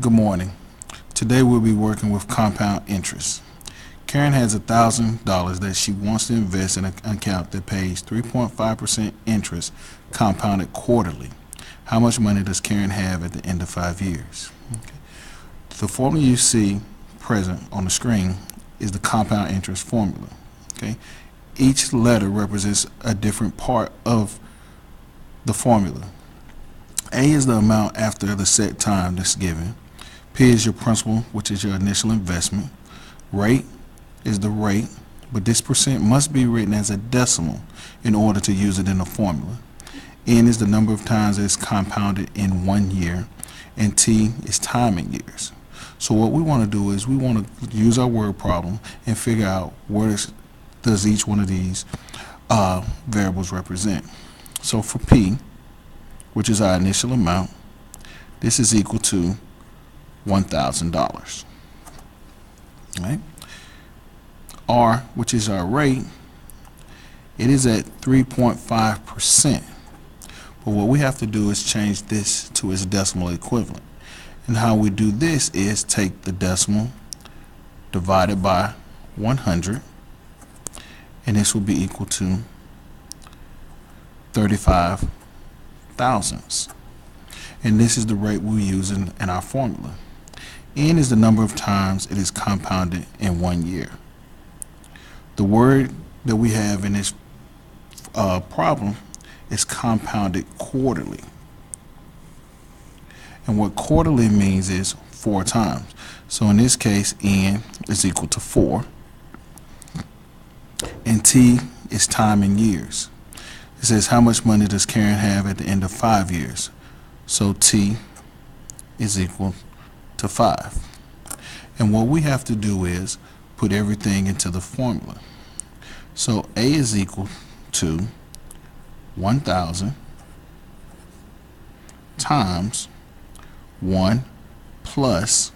Good morning. Today we'll be working with compound interest. Karen has $1,000 that she wants to invest in an account that pays 3.5% interest compounded quarterly. How much money does Karen have at the end of 5 years? Okay. The formula you see present on the screen is the compound interest formula. Okay. Each letter represents a different part of the formula. A is the amount after the set time that's given. P is your principal, which is your initial investment. Rate is the rate, but this percent must be written as a decimal in order to use it in the formula. N is the number of times it's compounded in 1 year, and T is time in years. So what we want to do is we want to use our word problem and figure out where does each one of these variables represent. So for P, which is our initial amount, this is equal to $1,000. Right? R, which is our rate, it is at 3.5%. But what we have to do is change this to its decimal equivalent. And how we do this is take the decimal divided by 100, and this will be equal to 35 thousandths. And this is the rate we use in our formula. N is the number of times it is compounded in 1 year. The word that we have in this problem is compounded quarterly. And what quarterly means is 4 times. So in this case, N is equal to 4. And T is time in years. It says how much money does Karen have at the end of 5 years? So T is equal to 5. And what we have to do is put everything into the formula. So A is equal to 1,000 times 1 plus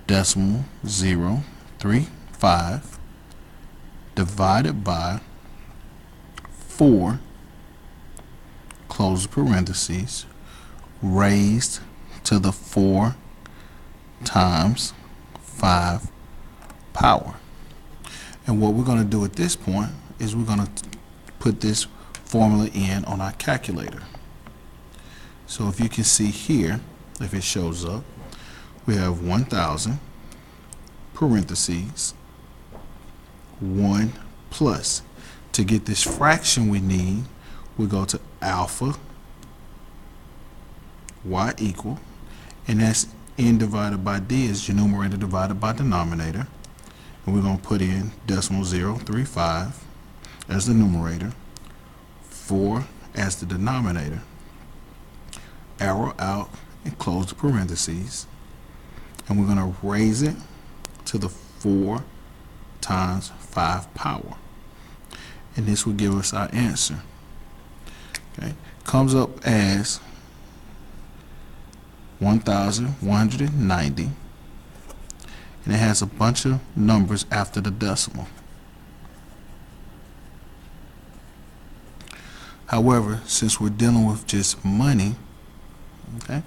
decimal 0.35 divided by 4, close parentheses, raised to the 4 times 5 power. And what we're going to do at this point is we're going to put this formula in on our calculator. So if you can see here, if it shows up, we have 1,000 parentheses 1 plus. To get this fraction we need, we go to alpha y equal, and that's n divided by d is your numerator divided by denominator, and we're going to put in decimal 0.35 as the numerator, 4 as the denominator, arrow out and close the parentheses, and we're going to raise it to the 4 times 5 power, and this will give us our answer. Okay, comes up as 1,190, and it has a bunch of numbers after the decimal. However, since we're dealing with just money, okay,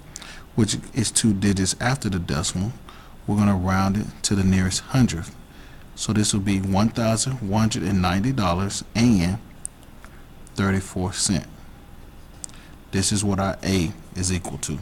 which is 2 digits after the decimal, we're going to round it to the nearest hundredth. So this will be $1,190.34. This is what our A is equal to.